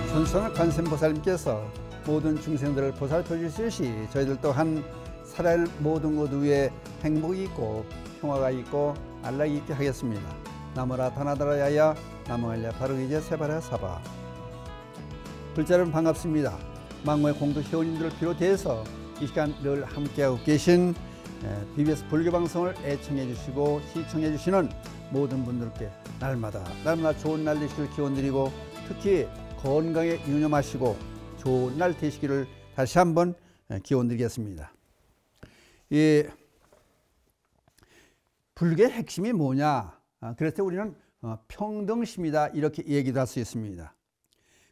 전선을 관세음보살님께서 모든 중생들을 보살펴 주시듯이 저희들 또한 살아갈 모든 것 위에 행복이 있고 평화가 있고 안락이 있게 하겠습니다. 나무라 다나다라야야 나무알랴 바르기제 세바라 사바. 불자는 반갑습니다. 망고의 공덕 회원님들을 비롯해서 이 시간 늘 함께하고 계신 BBS 불교방송을 애청해 주시고 시청해 주시는 모든 분들께 날마다 좋은 날 되시길 기원드리고, 특히 건강에 유념하시고 좋은 날 되시기를 다시 한번 기원드리겠습니다. 이 불교의 핵심이 뭐냐? 그럴 때 우리는 평등심이다 이렇게 얘기도 할 수 있습니다.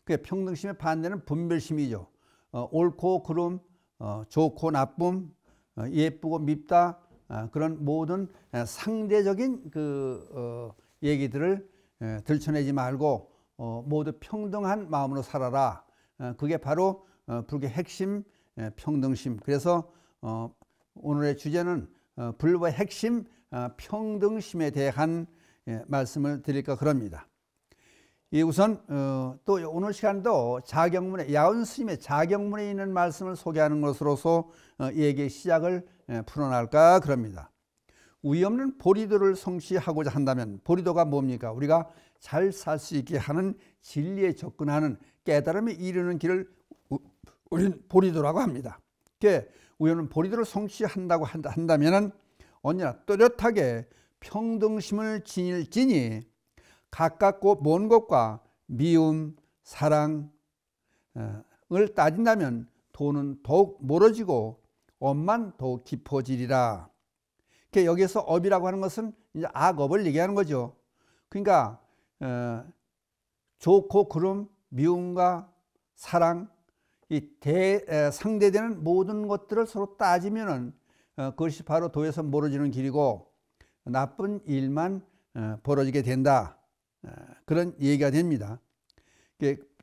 그 평등심의 반대는 분별심이죠. 옳고 그름, 좋고 나쁨, 예쁘고 밉다, 그런 모든 상대적인 그 얘기들을 들춰내지 말고 모두 평등한 마음으로 살아라. 그게 바로 불교의 핵심 평등심. 그래서 오늘의 주제는 불교의 핵심 평등심에 대한 말씀을 드릴까 그럽니다. 우선 또 오늘 시간도 자경문에 야운스님의 자경문에 있는 말씀을 소개하는 것으로서 얘기의 시작을 풀어나갈까 그럽니다. 우위 없는 보리도를 성취하고자 한다면, 보리도가 뭡니까? 우리가 잘 살 수 있게 하는 진리에 접근하는 깨달음에 이르는 길을 우리는 보리도라고 합니다. 우위 없는 보리도를 성취한다고 한다면 언제나 또렷하게 평등심을 지니 가깝고 먼 것과 미움, 사랑을 따진다면 도는 더욱 멀어지고 업만 더욱 깊어지리라. 여기에서 업이라고 하는 것은 이제 악업을 얘기하는 거죠. 그러니까 좋고 그름, 미움과 사랑, 이 상대되는 모든 것들을 서로 따지면은 그것이 바로 도에서 멀어지는 길이고 나쁜 일만 벌어지게 된다. 그런 얘기가 됩니다.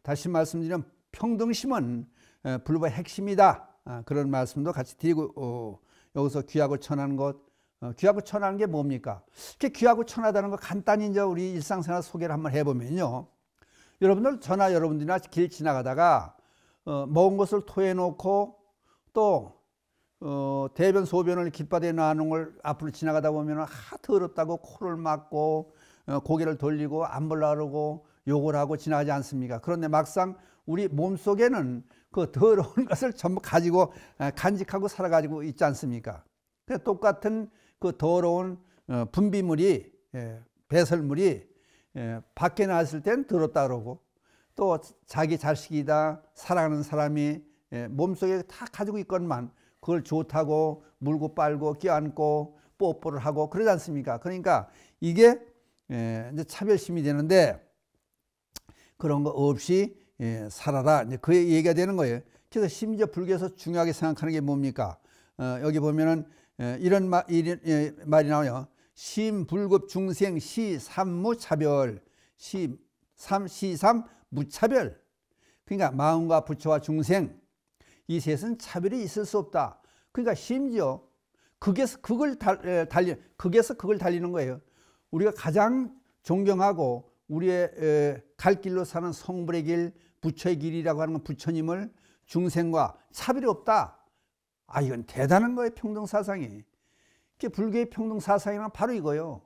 다시 말씀드리면 평등심은 불교의 핵심이다. 그런 말씀도 같이 드리고, 여기서 귀하고 천한 것, 귀하고 천한 게 뭡니까? 귀하고 천하다는 거 간단히 이제 우리 일상생활 소개를 한번 해보면요. 여러분들, 저나 여러분들이나 길 지나가다가 먹은 것을 토해 놓고 또 대변 소변을 길바닥에 놔놓은 걸 앞으로 지나가다 보면 더럽다고 코를 막고 고개를 돌리고 안 볼라 그러고 욕을 하고 지나가지 않습니까? 그런데 막상 우리 몸속에는 그 더러운 것을 전부 가지고 간직하고 살아가지고 있지 않습니까? 똑같은 그 더러운 분비물이, 배설물이 밖에 나왔을 땐 더럽다 그러고, 또 자기 자식이다 사랑하는 사람이 몸속에 다 가지고 있건만 그걸 좋다고 물고 빨고 껴안고 뽀뽀를 하고 그러지 않습니까? 그러니까 이게 이제 차별심이 되는데, 그런 거 없이 살아라, 이제 그 얘기가 되는 거예요. 그래서 심지어 불교에서 중요하게 생각하는 게 뭡니까? 여기 보면은 이런 말이 나와요. 심불급 중생 시삼무차별. 시삼 무차별. 그러니까 마음과 부처와 중생, 이 셋은 차별이 있을 수 없다. 그러니까 심지어 극에서 극을 달리는 거예요. 우리가 가장 존경하고 우리의 갈 길로 사는 성불의 길, 부처의 길이라고 하는 건 부처님을 중생과 차별이 없다. 이건 대단한 거예요. 평등사상이. 불교의 평등사상이란 바로 이거예요.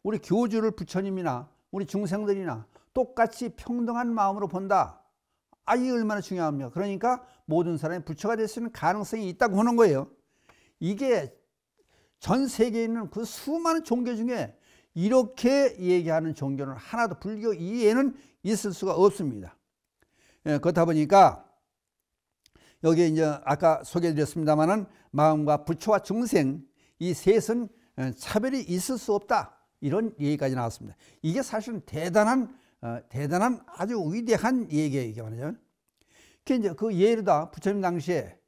우리 교주를 부처님이나 우리 중생들이나 똑같이 평등한 마음으로 본다. 이게 얼마나 중요합니까? 그러니까 모든 사람이 부처가 될 수 있는 가능성이 있다고 하는 거예요. 이게 전 세계에 있는 그 수많은 종교 중에 이렇게 얘기하는 종교는 하나도 불교 이외에는 있을 수가 없습니다. 그렇다 보니까 여기에 이제 아까 소개해드렸습니다만은 마음과 부처와 중생, 이 셋은 차별이 있을 수 없다. 이런 얘기까지 나왔습니다. 이게 사실은 대단한 아주 위대한 얘기예요. 이게 말이죠. 이제 그 예로다 부처님 당시에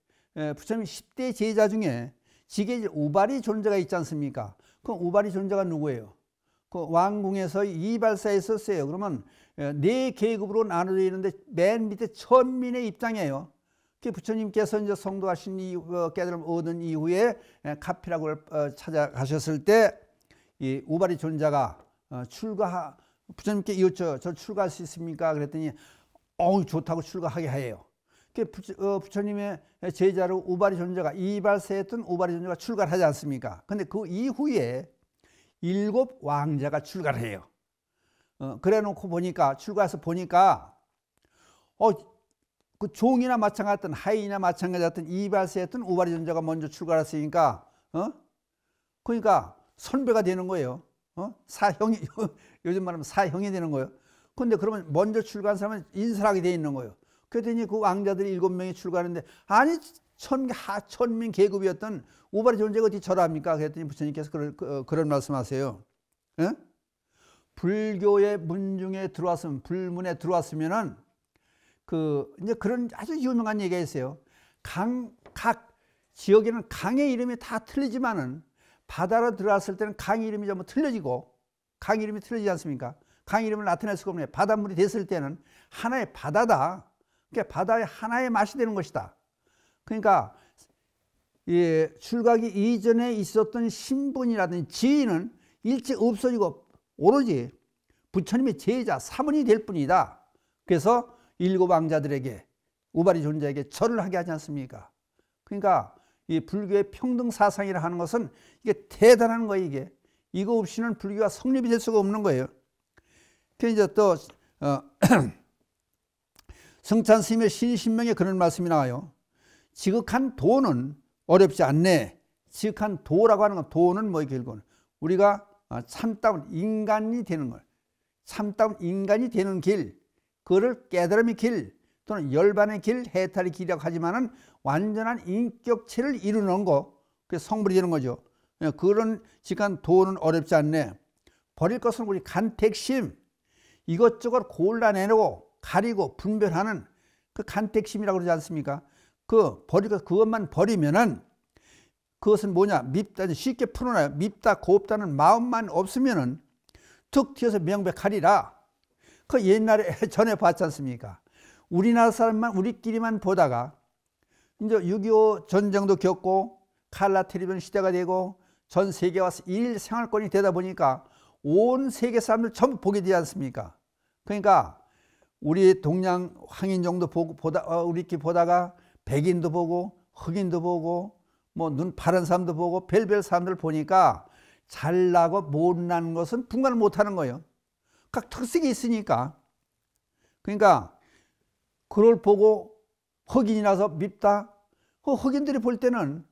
부처님 10대 제자 중에 지게 우발이 존재가 있지 않습니까? 그 우발이 존재가 누구예요? 그 왕궁에서 이발사에 있었어요. 그러면 4계급으로 나눠져 있는데 맨 밑에 천민의 입장이에요. 부처님께서 이제 성도하신 깨달음 얻은 이후에 카피락을 찾아가셨을 때 이 우발이 존자가 부처님께 이웃 저 출가할 수 있습니까? 그랬더니 좋다고 출가하게 해요. 부처님의 제자로 우바리 존자가 이발세했던 우바리 존자가 출가를 하지 않습니까? 근데 그 이후에 7 왕자가 출가를 해요. 그래 놓고 보니까, 출가해서 보니까, 그 종이나 마찬가지였던, 하인이나 마찬가지였던 이발세했던 우바리 존자가 먼저 출가를 했으니까, 그러니까 선배가 되는 거예요. 사형이, 요즘 말하면 사형이 되는 거예요. 근데 그러면 먼저 출가한 사람은 인설하게 돼 있는 거예요. 그랬더니 그 왕자들이 7명이 출가하는데, 아니, 천민 계급이었던 우바리 존재가 어디 절합니까? 그랬더니 부처님께서 그런 말씀하세요. 불교의 문중에 들어왔으면, 불문에 들어왔으면은, 이제 그런 아주 유명한 얘기가 있어요. 각 지역에는 강의 이름이 다 틀리지만은, 바다로 들어왔을 때는 강 이름이 전부 틀려지고, 강 이름이 틀리지 않습니까? 강 이름을 나타낼 수가 없네요. 바닷물이 됐을 때는 하나의 바다다. 그러니까 바다의 하나의 맛이 되는 것이다. 그러니까 출가하기 이전에 있었던 신분이라든지 지위는 일찍 없어지고 오로지 부처님의 제자, 사문이 될 뿐이다. 그래서 7 왕자들에게, 우바리 존자에게 절을 하게 하지 않습니까? 그러니까 이 불교의 평등 사상이라 하는 것은 이게 대단한 거예요. 이게 이거 없이는 불교가 성립이 될 수가 없는 거예요. 그래서 이제 또 성찬 스님의 신신명에 그런 말씀이 나와요. 지극한 도는 어렵지 않네. 지극한 도라고 하는 건, 도는 뭐 결국은 우리가 참다운 인간이 되는 걸, 참다운 인간이 되는 길, 그거를 깨달음의 길 또는 열반의 길, 해탈의 길이라고 하지만은 완전한 인격체를 이루는 거, 그게 성불이 되는 거죠. 그런 지극한 도는 어렵지 않네. 버릴 것은 우리 간택심, 이것저것 골라내고 가리고 분별하는 그 간택심이라고 그러지 않습니까? 그것만 버리면은, 그것은 뭐냐? 밉다, 쉽게 풀어놔요. 밉다, 곱다는 마음만 없으면은 툭 튀어서 명백하리라. 그 옛날에 전에 봤지 않습니까? 우리나라 사람만, 우리끼리만 보다가 이제 6.25 전쟁도 겪고 칼라 텔레비전 시대가 되고 전 세계 와서 일 생활권이 되다 보니까 온 세계 사람들 전부 보게 되지 않습니까? 그러니까 우리 동양 황인 정도 우리끼리 보다가 백인도 보고 흑인도 보고 뭐 눈 파란 사람도 보고 별별 사람들 보니까 잘나고 못난 것은 분간을 못하는 거예요. 각 특색이 있으니까. 그러니까 그걸 보고 흑인이라서 밉다. 흑인들이 볼 때는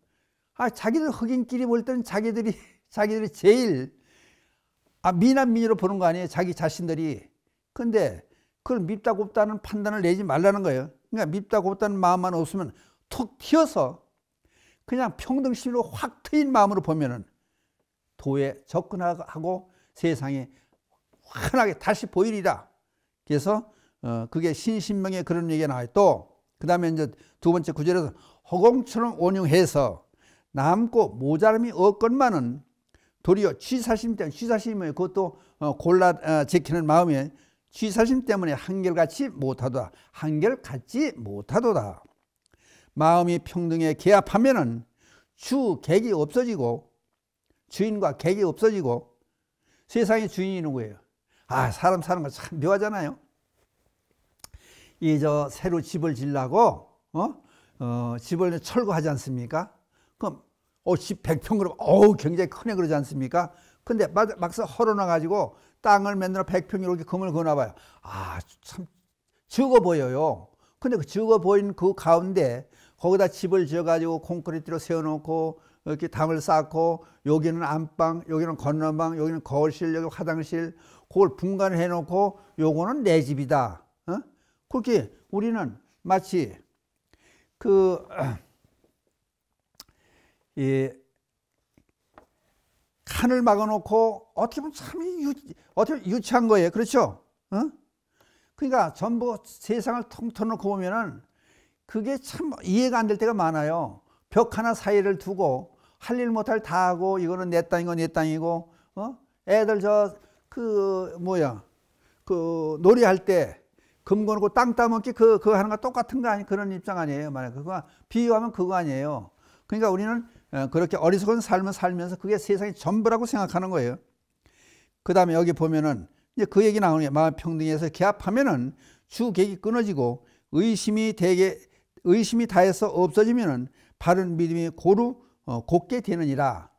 자기들 흑인끼리 볼 때는 자기들이 제일 미남미녀로 보는 거 아니에요. 자기 자신들이. 근데 그걸 밉다 곱다는 판단을 내지 말라는 거예요. 그러니까 밉다 곱다는 마음만 없으면 툭 튀어서 그냥 평등심으로 확 트인 마음으로 보면은 도에 접근하고 세상에 환하게 다시 보이리라. 그래서 그게 신신명에 그런 얘기가 나와요. 또 그 다음에 이제 2번째 구절에서 허공처럼 온용해서 남고 모자람이 없건만은 도리어 취사심 때문에, 취사심이 그것도 골라 지키는 마음에 취사심 때문에 한결같이 못하도다. 한결같지 못하도다. 마음이 평등에 개합하면은 객이 없어지고, 주인과 객이 없어지고, 세상의 주인이 누구예요? 사람 사는 거 참 묘하잖아요. 새로 집을 지려고 집을 철거하지 않습니까? 그럼 집 100평 굉장히 크네 그러지 않습니까? 근데 막상 헐어놔 가지고 땅을 맨날 100평 이렇게 금을 그어놔봐요. 참 적어 보여요. 근데 그 적어 보이는 그 가운데 거기다 집을 지어 가지고 콘크리트로 세워놓고 이렇게 담을 쌓고, 여기는 안방, 여기는 건너방, 여기는 거실, 여기 화장실, 그걸 분간을 해놓고 요거는 내 집이다. 그렇게 우리는 마치 칸을 막아놓고 어떻게 보면 참 유치한 거예요. 그렇죠? 그러니까 전부 세상을 통틀어 놓고 보면은 그게 참 이해가 안 될 때가 많아요. 벽 하나 사이를 두고 할 일 못할 다 하고, 이거는 내 땅이고 내 땅이고, 애들 놀이할 때 금 거놓고 땅 따먹기 그거 하는 거 똑같은 거 아니에요? 그런 입장 아니에요? 만약 그거 비유하면 그거 아니에요. 그러니까 우리는 그렇게 어리석은 삶을 살면서 그게 세상의 전부라고 생각하는 거예요. 그 다음에 여기 보면은 이제 그 얘기 나오는 게 마음 평등에서 개합하면은 주객이 끊어지고 의심이 다해서 없어지면은 바른 믿음이 고루 곧게 되느니라.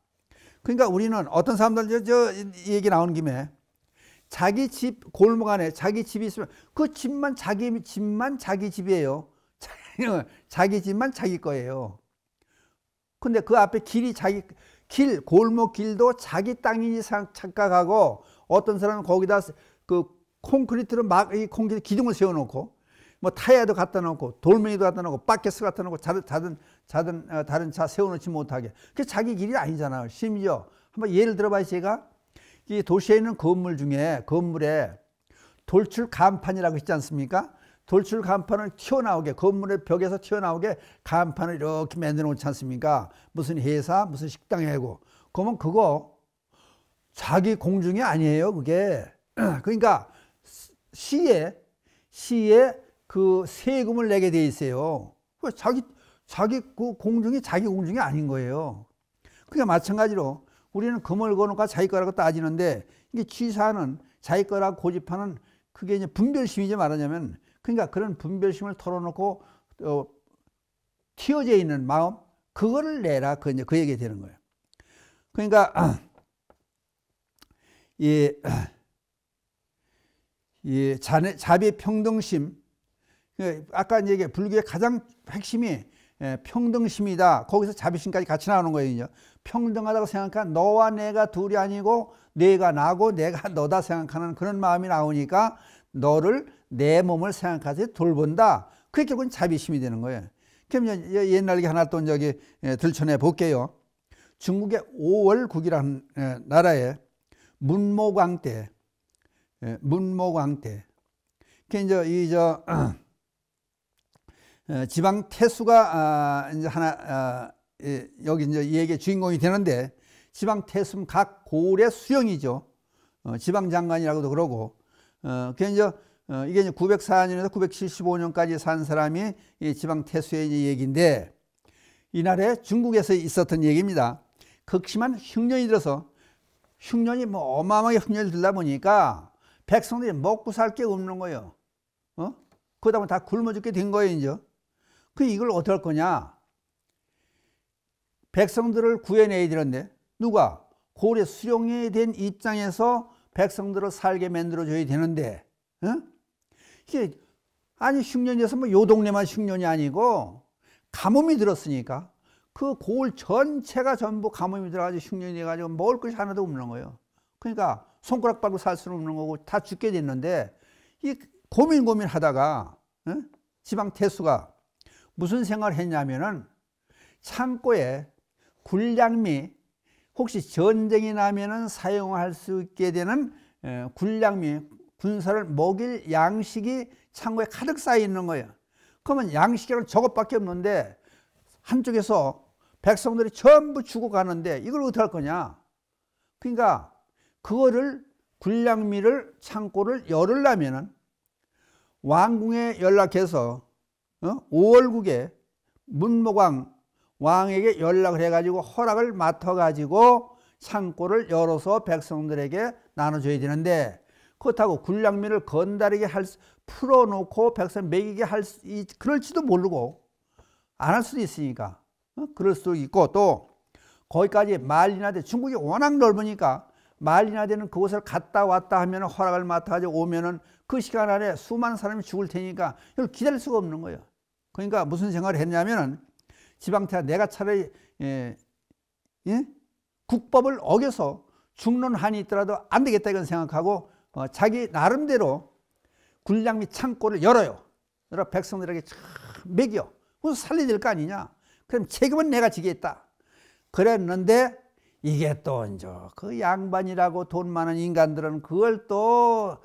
그러니까 우리는 어떤 사람들 저 얘기 나오는 김에 자기 집 골목 안에 자기 집이 있으면 그 집만 자기 집이에요. 자기 집만 자기 거예요. 근데 그 앞에 길이 골목 길도 자기 땅인지 착각하고, 어떤 사람은 거기다 그 콘크리트로 막 이 콘크리트 기둥을 세워놓고 뭐 타이어도 갖다 놓고 돌멩이도 갖다 놓고 바켓스 갖다 놓고 다른 차 세워놓지 못하게. 그게 자기 길이 아니잖아요. 심지어 한번 예를 들어봐요. 제가 이 도시에 있는 건물에 돌출 간판이라고 있지 않습니까? 돌출 간판을 튀어나오게, 건물의 벽에서 튀어나오게 간판을 이렇게 만들어 놓지 않습니까? 무슨 회사, 무슨 식당이고. 그러면 그거 자기 공중이 아니에요, 그게. 그러니까 시에 그 세금을 내게 돼 있어요. 자기 그 공중이 자기 공중이 아닌 거예요. 그러니까 마찬가지로 우리는 금을 거놓고 자기 거라고 따지는데, 이게 취사는 자기 거라고 고집하는, 그게 이제 분별심이지. 말하자면, 그러니까 그런 분별심을 털어놓고 튀어져 있는 마음, 그거를 내라, 그 얘기 되는 거예요. 그러니까 자비 평등심, 아까 이제 불교의 가장 핵심이 평등심이다. 거기서 자비심까지 같이 나오는 거예요. 평등하다고 생각한 너와 내가 둘이 아니고 내가 나고 내가 너다 생각하는 그런 마음이 나오니까 너를, 내 몸을 생각하지 돌본다. 그게 결국은 자비심이 되는 거예요. 그럼 옛날에 하나 또 들춰내 볼게요. 중국의 오월국이라는 나라에 문모광 때, 지방 태수가 이제 하나 여기 이제 이 얘기의 주인공이 되는데, 지방 태수는 각 고을의 수령이죠. 지방 장관이라고도 그러고. 이게 이제 904년에서 975년까지 산 사람이 이 지방 태수의 얘기인데, 이날에 중국에서 있었던 얘기입니다. 극심한 흉년이 들어서, 흉년이 뭐 어마어마하게 흉년이 들다 보니까 백성들이 먹고 살 게 없는 거예요. 그러다 보면 다 굶어 죽게 된 거예요, 이제. 이걸 어떻게 할 거냐? 백성들을 구해내야 되는데, 누가? 고을의 수령이 된 입장에서 백성들을 살게 만들어줘야 되는데, 이게, 아니, 흉년이어서 뭐 요 동네만 흉년이 아니고, 가뭄이 들었으니까, 그 고을 전체가 전부 가뭄이 들어가지고 흉년이 돼가지고 먹을 것이 하나도 없는 거예요. 그러니까 손가락 빨고 살 수는 없는 거고 다 죽게 됐는데, 이 고민 하다가 지방 태수가 무슨 생각을 했냐면은, 창고에 군량미, 혹시 전쟁이 나면은 사용할 수 있게 되는 군량미, 군사를 먹일 양식이 창고에 가득 쌓여 있는 거예요. 그러면 양식이란 저것밖에 없는데 한쪽에서 백성들이 전부 죽어가는데 이걸 어떻게 할 거냐? 그러니까 그거를, 군량미를, 창고를 열으려면은 왕궁에 연락해서 오월국의 문모광 왕에게 연락을 해가지고 허락을 맡아가지고 창고를 열어서 백성들에게 나눠줘야 되는데, 그렇다고 군량미를 건다르게 풀어놓고 백성 먹이게 그럴지도 모르고 안 할 수도 있으니까, 그럴 수도 있고, 또 거기까지 말리나 돼. 중국이 워낙 넓으니까 말리나 되는 그곳을 갔다 왔다 하면 허락을 맡아가지고 오면은 그 시간 안에 수많은 사람이 죽을 테니까 이걸 기다릴 수가 없는 거예요. 그러니까 무슨 생각을 했냐면은, 지방태가 내가 차라리 국법을 어겨서 죽는 한이 있더라도 안 되겠다 이건 생각하고 자기 나름대로 군량미 창고를 열어요. 백성들에게 먹여. 그래서 살려야 될 거 아니냐. 그럼 책임은 내가 지겠다. 그랬는데 이게 또 이제 그 양반이라고 돈 많은 인간들은 그걸 또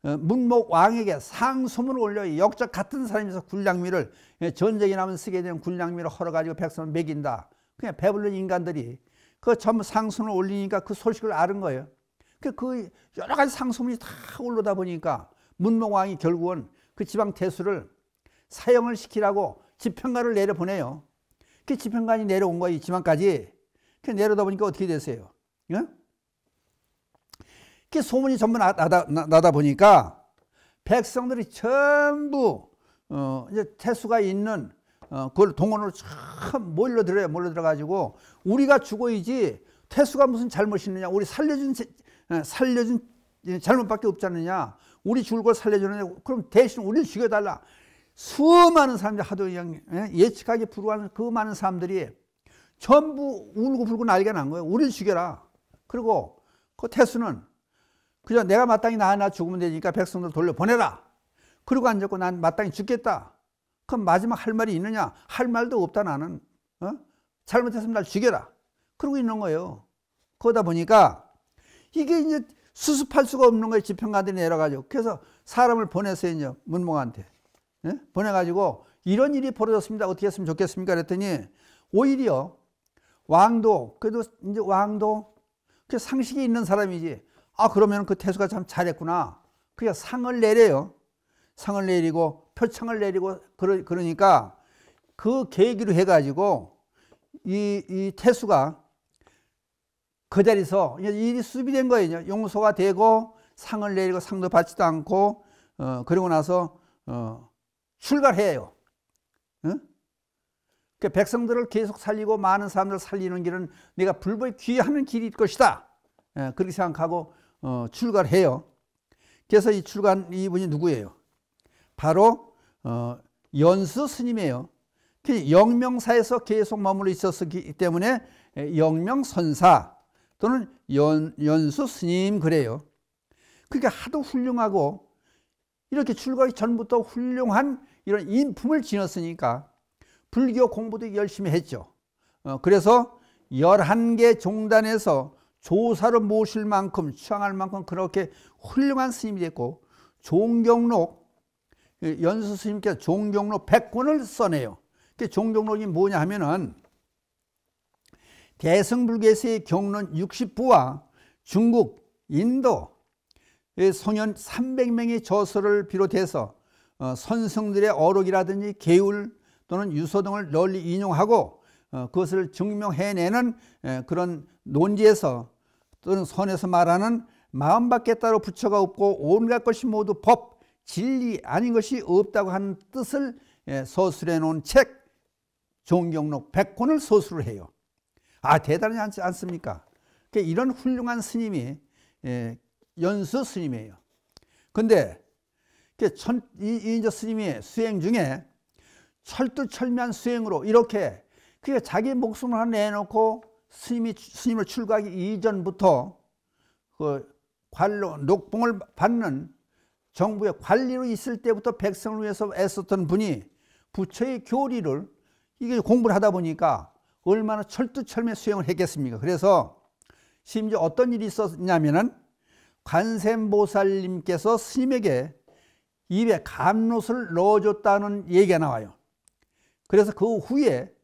문목 왕에게 상소문을 올려. 역적 같은 사람이서 군량미를, 전쟁이 나면 쓰게 되는 군량미를 헐어가지고 백성을 먹인다. 그냥 배불른 인간들이 그 전부 상소문을 올리니까 그 소식을 알은 거예요. 그 여러 가지 상소문이 다 올라다 보니까 문목 왕이 결국은 그 지방 태수를 사형을 시키라고 집행관을 내려보내요. 그 집행관이 내려온 거예요, 이 지방까지. 그 내려다 보니까 어떻게 됐어요? 그 소문이 전부 나다 보니까 백성들이 전부 이제 태수가 있는 그걸 동원으로 참 몰려들어가지고 우리가 죽어야지 태수가 무슨 잘못이 있느냐, 우리 살려준 잘못밖에 없지 않느냐, 우리 죽을 걸 살려주느냐, 그럼 대신 우리를 죽여달라. 수많은 사람들이 하도 예측하기 불허한 그 많은 사람들이 전부 울고 불고 난리가 난 거예요. 우리를 죽여라. 그리고 그 태수는 그저 내가 마땅히 나 죽으면 되니까 백성들 돌려보내라. 그리고 앉았고 난 마땅히 죽겠다. 그럼 마지막 할 말이 있느냐? 할 말도 없다 나는. 잘못했으면 날 죽여라. 그러고 있는 거예요. 그러다 보니까 이게 이제 수습할 수가 없는 거예요. 지평관들이 내려가지고. 그래서 사람을 보내서 이제 문몽한테 보내가지고 이런 일이 벌어졌습니다. 어떻게 했으면 좋겠습니까? 그랬더니 오히려 왕도, 그래도 이제 왕도 그 상식이 있는 사람이지. 아, 그러면 그 태수가 참 잘했구나. 그게 상을 내려요. 상을 내리고 표창을 내리고 그러니까 그 계기로 해가지고 이 태수가 그 자리에서 일이 수비된 거예요. 용서가 되고 상을 내리고 상도 받지도 않고 그러고 나서 출가해요. 그 백성들을 계속 살리고 많은 사람들을 살리는 길은 내가 불보에 귀하는 길일 것이다. 그렇게 생각하고 출가를 해요. 그래서 이 출가한 이분이 누구예요? 바로 연수 스님이에요. 영명사에서 계속 머물러 있었기 때문에 영명선사 또는 연수 스님 그래요. 그러니까 하도 훌륭하고 이렇게 출가하기 전부터 훌륭한 이런 인품을 지녔으니까 불교 공부도 열심히 했죠. 그래서 11개 종단에서 조사로 모실 만큼 추앙할 만큼 그렇게 훌륭한 스님이 됐고 종경록 연수 스님께서 종경록 100권을 써내요. 그 종경록이 뭐냐 하면은 대승불교에서의 경론 60부와 중국, 인도 성현 300명의 저서를 비롯해서 선성들의 어록이라든지 계율 또는 유서 등을 널리 인용하고 그것을 증명해내는 그런 논지에서 또는 선에서 말하는 마음밖에 따로 부처가 없고 온갖 것이 모두 법, 진리 아닌 것이 없다고 하는 뜻을 서술해 놓은 책 종경록 100권을 서술을 해요. 아, 대단하지 않습니까? 이런 훌륭한 스님이 연수 스님이에요. 근데 이 스님이 수행 중에 철두철미한 수행으로 이렇게 자기 목숨을 하나 내놓고 스님을 출가하기 이전부터 그 관로 녹봉을 받는 정부의 관리로 있을 때부터 백성을 위해서 애썼던 분이 부처의 교리를 이게 공부를 하다 보니까 얼마나 철두철미한 수행을 했겠습니까? 그래서 심지어 어떤 일이 있었냐면은 관세음보살님께서 스님에게 입에 감롯을 넣어줬다는 얘기가 나와요. 그래서 그 후에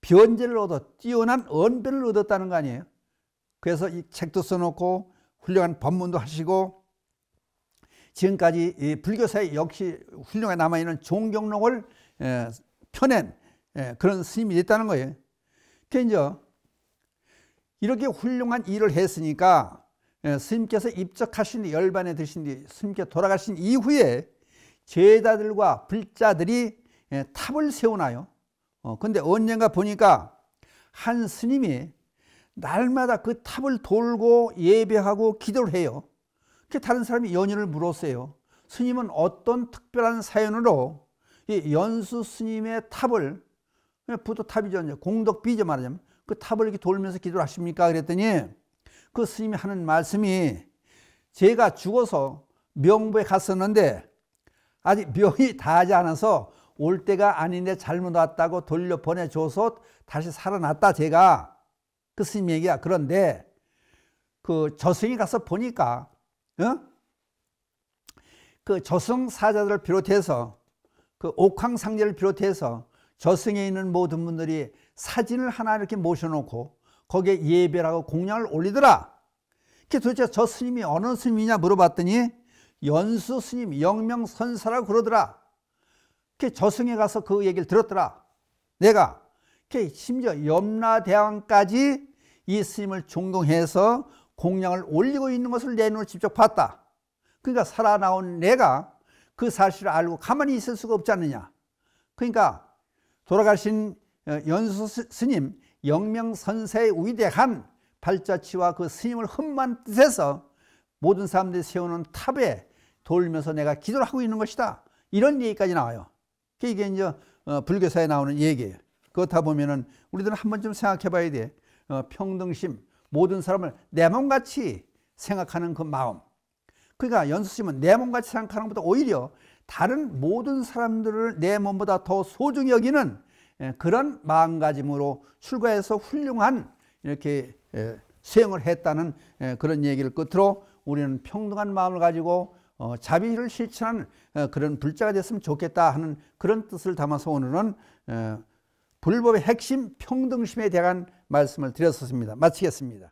변제를 얻어 뛰어난 언변을 얻었다는 거 아니에요. 그래서 이 책도 써놓고 훌륭한 법문도 하시고 지금까지 이 불교사에 역시 훌륭하게 남아있는 종경록을 펴낸 그런 스님이 됐다는 거예요. 그러니까 이렇게 훌륭한 일을 했으니까 스님께서 입적하신 뒤 열반에 드신 뒤 스님께서 돌아가신 이후에 제자들과 불자들이 탑을 세우나요. 근데 언젠가 보니까 한 스님이 날마다 그 탑을 돌고 예배하고 기도를 해요. 다른 사람이 연유를 물었어요. 스님은 어떤 특별한 사연으로 이 연수 스님의 탑을, 부도탑이죠, 공덕비죠 말하자면, 그 탑을 이렇게 돌면서 기도를 하십니까? 그랬더니 그 스님이 하는 말씀이, 제가 죽어서 명부에 갔었는데 아직 명이 다하지 않아서 올 때가 아닌데 잘못 왔다고 돌려보내줘서 다시 살아났다 제가. 그 스님 얘기야. 그런데 그 저승에 가서 보니까 그 저승 사자들을 비롯해서 그 옥황상제를 비롯해서 저승에 있는 모든 분들이 사진을 하나 이렇게 모셔놓고 거기에 예배를 하고 공양을 올리더라. 도대체 저 스님이 어느 스님이냐 물어봤더니 연수 스님, 영명선사라고 그러더라. 저승에 가서 그 얘기를 들었더라. 내가 심지어 염라대왕까지 이 스님을 존경해서 공양을 올리고 있는 것을 내 눈으로 직접 봤다. 그러니까 살아나온 내가 그 사실을 알고 가만히 있을 수가 없지 않느냐. 그러니까 돌아가신 연수 스님 영명선세의 위대한 발자취와 그 스님을 흠만 뜻해서 모든 사람들이 세우는 탑에 돌면서 내가 기도를 하고 있는 것이다. 이런 얘기까지 나와요. 이게 이제 불교사에 나오는 얘기예요. 그렇다 보면은 우리들은 한 번쯤 생각해 봐야 돼. 평등심, 모든 사람을 내 몸같이 생각하는 그 마음. 그러니까 연수스님은 내 몸같이 생각하는 것보다 오히려 다른 모든 사람들을 내 몸보다 더 소중히 여기는 그런 마음가짐으로 출가해서 훌륭한 이렇게 수행을 했다는 그런 얘기를 끝으로 우리는 평등한 마음을 가지고 자비를 실천하는 그런 불자가 됐으면 좋겠다 하는 그런 뜻을 담아서 오늘은 불법의 핵심 평등심에 대한 말씀을 드렸었습니다. 마치겠습니다.